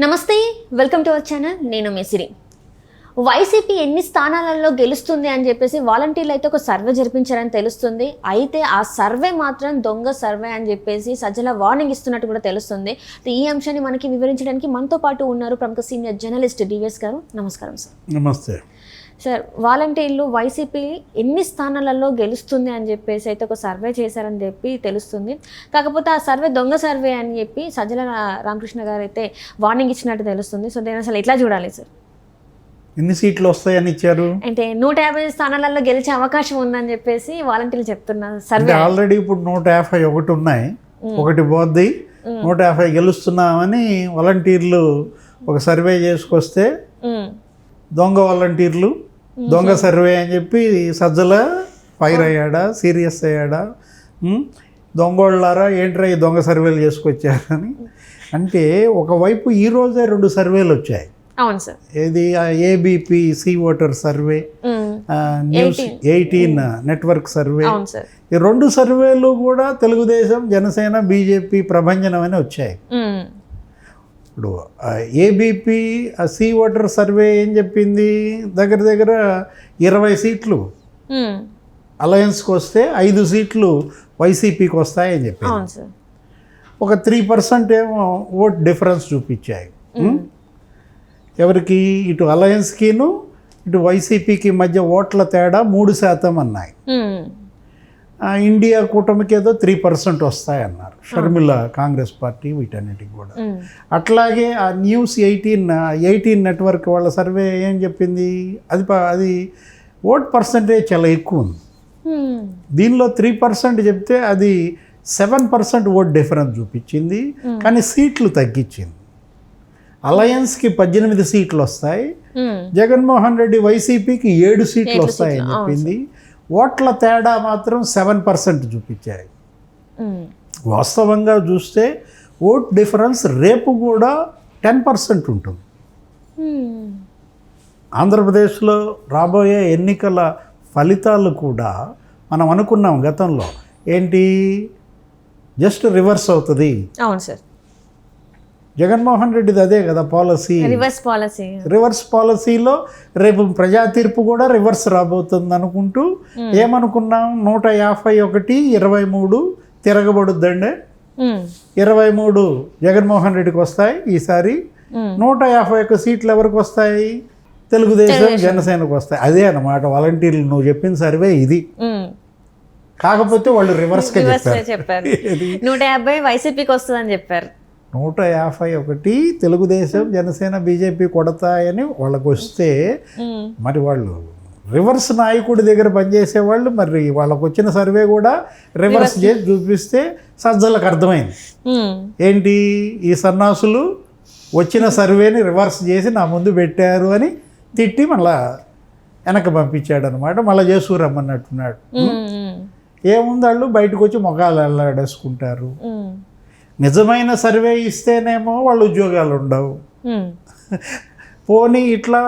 నమస్తే, welcome to our channel. నేను మిసిరి. YCP ఎన్ని స్థానాలలో గెలుస్తుంది అని చెప్పేసి వాలంటీర్లు అయితే ఒక సర్వే జరిపించారని తెలుస్తుంది. అయితే ఆ సర్వే మాత్రం దొంగ సర్వే అని చెప్పేసి సజ్జల వార్నింగ్ ఇస్తున్నట్టు కూడా తెలుస్తుంది. ఈ అంశాన్ని మనకి వివరించడానికి మనతో పాటు ఉన్నారు ప్రముఖ సీనియర్ జర్నలిస్ట్ డివిఎస్ గారు. నమస్కారం సార్. నమస్తే సార్, వాలంటీర్లు వైసీపీ ఎన్ని స్థానాలలో గెలుస్తుంది అని చెప్పేసి అయితే ఒక సర్వే చేశారని చెప్పి తెలుస్తుంది. కాకపోతే ఆ సర్వే దొంగ సర్వే అని చెప్పి సజ్జల రామకృష్ణ గారు అయితే వార్నింగ్ ఇచ్చినట్టు తెలుస్తుంది. సో నేను అసలు ఎట్లా చూడాలి సార్? ఎన్ని సీట్లు వస్తాయని ఇచ్చారు అంటే 150 స్థానాలలో గెలిచే అవకాశం ఉందని చెప్పేసి వాలంటీర్లు చెప్తున్నారు. సర్వే ఆల్రెడీ ఇప్పుడు 151 ఉన్నాయి, ఒకటి పోద్ది, 150 గెలుస్తున్నామని వాలంటీర్లు ఒక సర్వే చేసుకొస్తే దొంగ వాలంటీర్లు దొంగ సర్వే అని చెప్పి సజ్జల ఫైర్ అయ్యాడా, సీరియస్ అయ్యాడా, దొంగోళ్ళారా ఏంట్రా ఈ దొంగ సర్వేలు చేసుకొచ్చారని. అంటే ఒకవైపు ఈ రోజే 2 సర్వేలు వచ్చాయి. అవును సార్. ఏది ABP C voter survey, news 18 network survey. ఈ 2 సర్వేలు కూడా తెలుగుదేశం, జనసేన, బీజేపీ ప్రభంజనం అని వచ్చాయి. ఇప్పుడు ఏబిపి సి ఓటర్ సర్వే ఏం చెప్పింది, దగ్గర దగ్గర 20 సీట్లు అలయన్స్కి వస్తే 5 సీట్లు వైసీపీకి వస్తాయని చెప్పింది. ఒక 3% ఏమో ఓట్ డిఫరెన్స్ చూపించాయి. ఎవరికి, ఇటు అలయన్స్కిను ఇటు వైసీపీకి మధ్య ఓట్ల తేడా 3% అన్నాయి. ఇండియా కూటమికి ఏదో 3% వస్తాయన్నారు షర్మిల కాంగ్రెస్ పార్టీ, వీటన్నిటికి కూడా. అట్లాగే ఆ న్యూస్ 18 నెట్వర్క్ వాళ్ళ సర్వే ఏం చెప్పింది, అది ఓట్ పర్సంటేజ్ చాలా ఎక్కువ ఉంది. దీనిలో 3% చెప్తే అది 7% ఓట్ డిఫరెన్స్ చూపించింది, కానీ సీట్లు తగ్గించింది. అలయన్స్కి 18 సీట్లు వస్తాయి, జగన్మోహన్ రెడ్డి వైసీపీకి 7 సీట్లు వస్తాయని చెప్పింది. ఓట్ల తేడా మాత్రం 7% చూపించాయి. వాస్తవంగా చూస్తే ఓట్ డిఫరెన్స్ రేపు కూడా 10% ఉంటుంది. ఆంధ్రప్రదేశ్లో రాబోయే ఎన్నికల ఫలితాలు కూడా మనం అనుకున్నాం గతంలో, ఏంటి జస్ట్ రివర్స్ అవుతుంది. అవును సార్. జగన్మోహన్ రెడ్డిది అదే కదా పాలసీ, రివర్స్ పాలసీలో రేపు ప్రజా తీర్పు కూడా రివర్స్ రాబోతుంది అనుకుంటూ ఏమనుకున్నాం, 151, 23 తిరగబడుద్దండి. 23 జగన్మోహన్ రెడ్డికి వస్తాయి ఈసారి, 151 సీట్లు ఎవరికి వస్తాయి, తెలుగుదేశం, జనసేనకు వస్తాయి. అదే అన్నమాట వాలంటీర్లు నువ్వు చెప్పిన సర్వే ఇది. కాకపోతే వాళ్ళు రివర్స్గా చెప్పారు. 150 వైసీపీకి వస్తుందని చెప్పారు. 151 తెలుగుదేశం, జనసేన, బీజేపీ కొడతాయని వాళ్ళకు వస్తే, మరి వాళ్ళు రివర్స్ నాయకుడి దగ్గర పనిచేసేవాళ్ళు, మరి వాళ్ళకు వచ్చిన సర్వే కూడా రివర్స్ చేసి చూపిస్తే సజ్జలకు అర్థమైంది, ఏంటి ఈ సన్నాసులు వచ్చిన సర్వేని రివర్స్ చేసి నా ముందు పెట్టారు అని తిట్టి మళ్ళా వెనక్కి పంపించాడు అనమాట. మళ్ళీ చేసు రమ్మన్నట్టున్నాడు. ఏముంది, వాళ్ళు బయటకు వచ్చి మొఖాలు వెళ్ళాడేసుకుంటారు. నిజమైన సర్వే ఇస్తేనేమో వాళ్ళు ఉద్యోగాలు ఉండవు. పోనీ ఇట్లా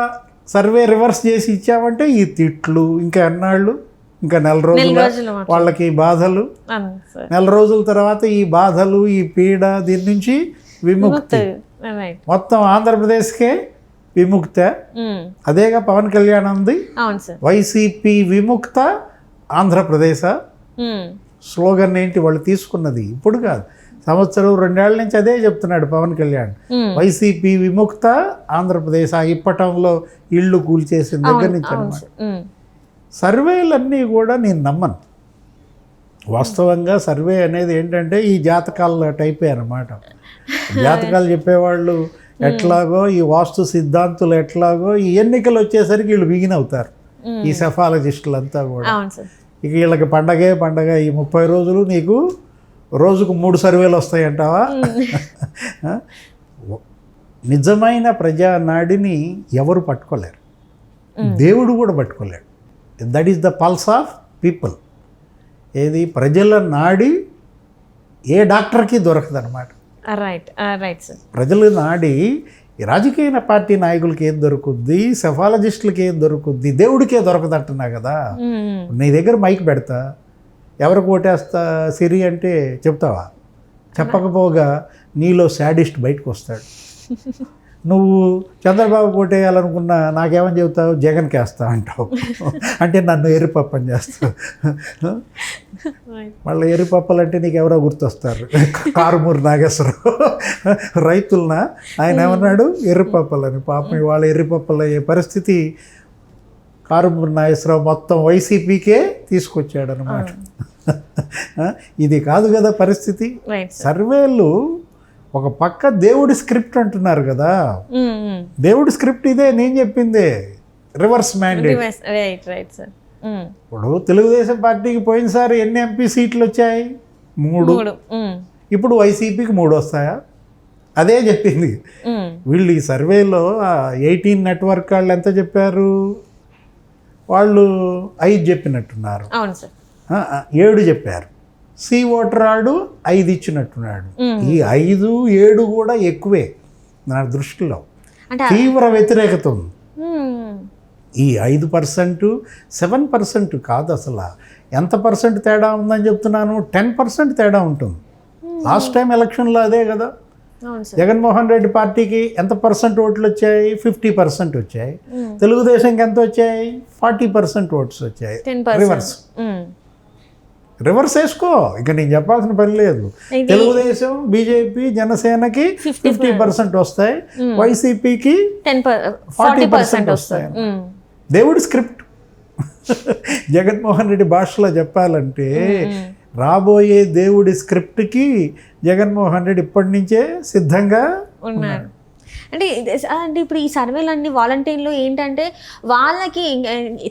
సర్వే రివర్స్ చేసి ఇచ్చామంటే ఈ తిట్లు ఇంకా ఎన్నాళ్ళు, ఇంకా నెల రోజులు వాళ్ళకి బాధలు, నెల రోజుల తర్వాత ఈ బాధలు, ఈ పీడ, దీని నుంచి విముక్తి మొత్తం ఆంధ్రప్రదేశ్కే విముక్త. అదేగా పవన్ కళ్యాణ్ ఉంది, వైసీపీ విముక్త ఆంధ్రప్రదేశ్ స్లోగన్ ఏంటి వాళ్ళు తీసుకున్నది ఇప్పుడు కాదు, సంవత్సరం 2 ఏళ్ల నుంచి అదే చెప్తున్నాడు పవన్ కళ్యాణ్. వైసీపీ విముక్త ఆంధ్రప్రదేశ్, ఆ ఇప్పటంలో ఇళ్ళు కూల్చేసిన దగ్గర నుంచి అన్నమాట. సర్వేలన్నీ కూడా నేను నమ్మను. వాస్తవంగా సర్వే అనేది ఏంటంటే ఈ జాతకాల టైపే అన్నమాట. జాతకాలు చెప్పేవాళ్ళు ఎట్లాగో, ఈ వాస్తు సిద్ధాంతులు ఎట్లాగో, ఈ ఎన్నికలు వచ్చేసరికి వీళ్ళు బిగిన్ అవుతారు, ఈ సెఫాలజిస్టులంతా కూడా. ఇక వీళ్ళకి పండగే పండగ. ఈ 30 రోజులు నీకు రోజుకు 3 సర్వేలు వస్తాయంటావా? నిజమైన ప్రజా నాడిని ఎవరు పట్టుకోలేరు, దేవుడు కూడా పట్టుకోలేడు. That is the pulse of people. ఏది ప్రజల నాడి ఏ డాక్టర్కి దొరకదు అనమాట. ప్రజల నాడి రాజకీయ పార్టీ నాయకులకి ఏం దొరుకుద్ది, సెఫాలజిస్టులకి ఏం దొరుకుద్ది, దేవుడికే దొరకదంటున్నా కదా. నీ దగ్గర మైక్ పెడతా, ఎవరికి ఓటేస్తా సిరి అంటే చెప్తావా? చెప్పకపోగా నీలో శాడిస్ట్ బయటకు వస్తాడు. నువ్వు చంద్రబాబు కొట్టేయాలనుకున్నా నాకేమని చెబుతావు, జగన్కి వేస్తా అంటావు. అంటే నన్ను ఎర్రిపప్పని చేస్తావు. మళ్ళీ ఎర్రిపప్పలు అంటే నీకు ఎవరో గుర్తొస్తారు, కారుమూరి నాగేశ్వరరావు. రైతులన ఆయన ఏమన్నాడు, ఎర్రిపప్పలని. పాపం వాళ్ళ ఎర్రిపప్పలు అయ్యే పరిస్థితి కారుమూరి నాగేశ్వరరావు మొత్తం వైసీపీకే తీసుకొచ్చాడు అనమాట. ఇది కాదు కదా పరిస్థితి. సర్వేలు ఒక పక్క దేవుడి స్క్రిప్ట్ అంటున్నారు కదా, దేవుడి స్క్రిప్ట్ ఇదే, నేను చెప్పిందే రివర్స్ మ్యాండేట్. ఇప్పుడు తెలుగుదేశం పార్టీకి పోయినసారి ఎన్ని ఎంపీ సీట్లు వచ్చాయి? 3. ఇప్పుడు వైసీపీకి 3 వస్తాయా? అదే చెప్పింది. వీళ్ళు ఈ సర్వేలో 18 నెట్వర్క్ వాళ్ళు ఎంత చెప్పారు, వాళ్ళు 5 చెప్పినట్టున్నారు, 7 చెప్పారు. సి ఓటర్ ఆడు 5 ఇచ్చినట్టున్నాడు. ఈ 5, 7 కూడా ఎక్కువే నా దృష్టిలో. తీవ్ర వ్యతిరేకత ఉంది. ఈ 5%, 7% కాదు అసలు. ఎంత పర్సెంట్ తేడా ఉందని చెప్తున్నాను, 10% తేడా ఉంటుంది. లాస్ట్ టైం ఎలక్షన్లో అదే కదా. జగన్మోహన్ రెడ్డి పార్టీకి ఎంత పర్సెంట్ ఓట్లు వచ్చాయి? 50% వచ్చాయి. తెలుగుదేశంకి ఎంత వచ్చాయి? 40% ఓట్స్ వచ్చాయి. రివర్స్ వేసుకో, ఇక నేను చెప్పాల్సిన పని లేదు. తెలుగుదేశం, బీజేపీ, జనసేనకి 50% వస్తాయి, వైసీపీకి 40% వస్తాయి. దేవుడి స్క్రిప్ట్. జగన్మోహన్ రెడ్డి భాషలో చెప్పాలంటే రాబోయే దేవుడి స్క్రిప్ట్కి జగన్మోహన్ రెడ్డి ఇప్పటి నుంచే సిద్ధంగా ఉన్నాడు. అంటే ఇప్పుడు ఈ సర్వేలన్నీ వాలంటీర్లు ఏంటంటే వాళ్ళకి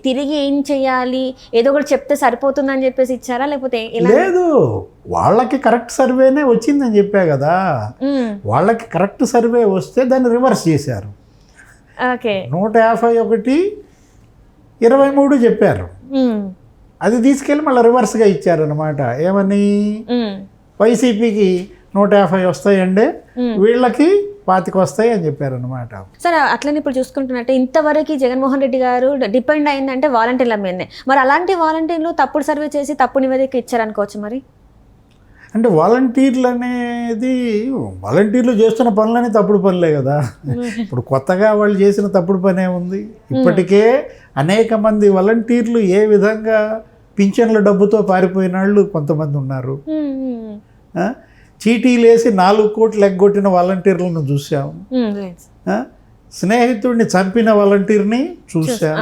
తిరిగి ఏం చేయాలి, ఏదో ఒకటి చెప్తే సరిపోతుందని చెప్పేసి ఇచ్చారా, లేకపోతే లేదు, వాళ్ళకి కరెక్ట్ సర్వేనే వచ్చిందని చెప్పా కదా. వాళ్ళకి కరెక్ట్ సర్వే వస్తే దాన్ని రివర్స్ చేశారు. 151, 23 చెప్పారు. అది తీసుకెళ్ళి మళ్ళీ రివర్స్గా ఇచ్చారనమాట. ఏమని, వైసీపీకి 150 వస్తాయండి, వీళ్ళకి 25 వస్తాయి అని చెప్పారనమాట. సరే, అట్లనే ఇప్పుడు చూసుకుంటున్నట్టే ఇంతవరకు జగన్మోహన్ రెడ్డి గారు డిపెండ్ అయిందంటే వాలంటీర్ల మీదనే. మరి అలాంటి వాలంటీర్లు తప్పుడు సర్వే చేసి తప్పుడు నివేదిక ఇచ్చారనుకోవచ్చు. మరి అంటే వాలంటీర్లు అనేది, వాలంటీర్లు చేస్తున్న పనులని తప్పుడు పనులే కదా. ఇప్పుడు కొత్తగా వాళ్ళు చేసిన తప్పుడు పనే ఉంది. ఇప్పటికే అనేక మంది వాలంటీర్లు ఏ విధంగా పింఛన్ల డబ్బుతో పారిపోయిన వాళ్ళు కొంతమంది ఉన్నారు. చీటీలు వేసి 4 కోట్లు ఎగ్గొట్టిన వాలంటీర్లను చూసాం. స్నేహితుడిని చంపిన వాలంటీర్ని చూసాం.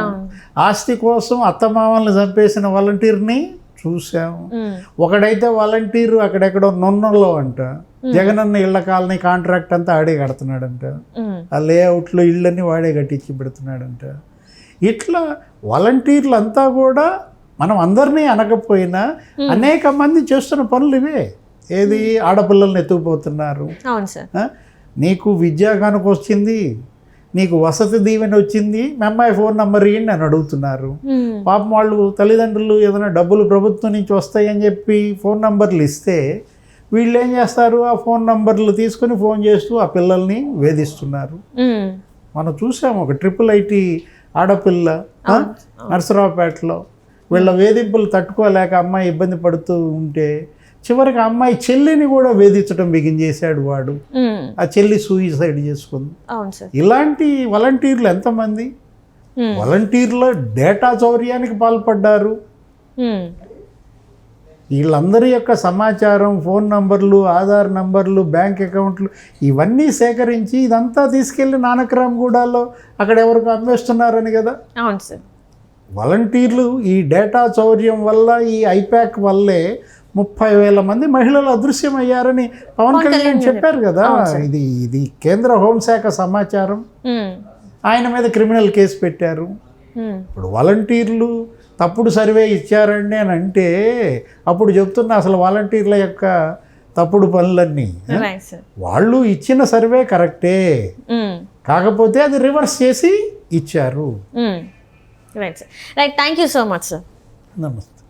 ఆస్తి కోసం అత్తమామల్ని చంపేసిన వాలంటీర్ని చూసాం. ఒకడైతే వాలంటీరు అక్కడెక్కడో నొన్నలో అంట, జగనన్న ఇళ్ల కాలనీ కాంట్రాక్ట్ అంతా ఆడే కడుతున్నాడంట. ఆ లేఅవుట్లో ఇళ్ళని వాడే కట్టించి పెడుతున్నాడంట. ఇట్లా వాలంటీర్లు అంతా కూడా మనం అందరినీ అనకపోయినా అనేక మంది చేస్తున్న పనులు ఇవే. ఏది, ఆడపిల్లల్ని ఎత్తుకుపోతున్నారు. నీకు విద్యా కానుక వచ్చింది, నీకు వసతి దీవెన వచ్చింది, మీ అమ్మాయి ఫోన్ నెంబర్ ఇవ్వండి అని అడుగుతున్నారు. పాపం వాళ్ళు తల్లిదండ్రులు ఏదైనా డబ్బులు ప్రభుత్వం నుంచి వస్తాయని చెప్పి ఫోన్ నెంబర్లు ఇస్తే వీళ్ళు ఏం చేస్తారు, ఆ ఫోన్ నెంబర్లు తీసుకొని ఫోన్ చేస్తూ ఆ పిల్లల్ని వేధిస్తున్నారు. మనం చూసాము ఒక IIIT ఆడపిల్ల నర్సరావుపేటలో. వీళ్ళ వేధింపులు తట్టుకోలేక అమ్మాయి ఇబ్బంది పడుతూ ఉంటే చివరికి ఆ అమ్మాయి చెల్లిని కూడా వేధించడం బిగించేశాడు వాడు. ఆ చెల్లి సూయిసైడ్ చేసుకుంది. ఇలాంటి వాలంటీర్లు ఎంతమంది? వాలంటీర్ల డేటా చౌర్యానికి పాల్పడ్డారు. వీళ్ళందరి యొక్క సమాచారం, ఫోన్ నంబర్లు, ఆధార్ నంబర్లు, బ్యాంక్ అకౌంట్లు ఇవన్నీ సేకరించి ఇదంతా తీసుకెళ్ళి నానక్రామ్గూడలో అక్కడ ఎవరికి అమ్మేస్తున్నారని కదా. అవును సార్. వాలంటీర్లు ఈ డేటా చౌర్యం వల్ల, ఈ ఐప్యాక్ వల్లే 30,000 మంది మహిళలు అదృశ్యమయ్యారని పవన్ కళ్యాణ్ చెప్పారు కదా. ఇది కేంద్ర హోంశాఖ సమాచారం. ఆయన మీద క్రిమినల్ కేసు పెట్టారు. ఇప్పుడు వాలంటీర్లు తప్పుడు సర్వే ఇచ్చారండి అని అంటే అప్పుడు చెప్తున్నా అసలు వాలంటీర్ల యొక్క తప్పుడు పనులన్నీ. వాళ్ళు ఇచ్చిన సర్వే కరెక్టే, కాకపోతే అది రివర్స్ చేసి ఇచ్చారు. Right sir. Right, thank you so much sir. నమస్తే.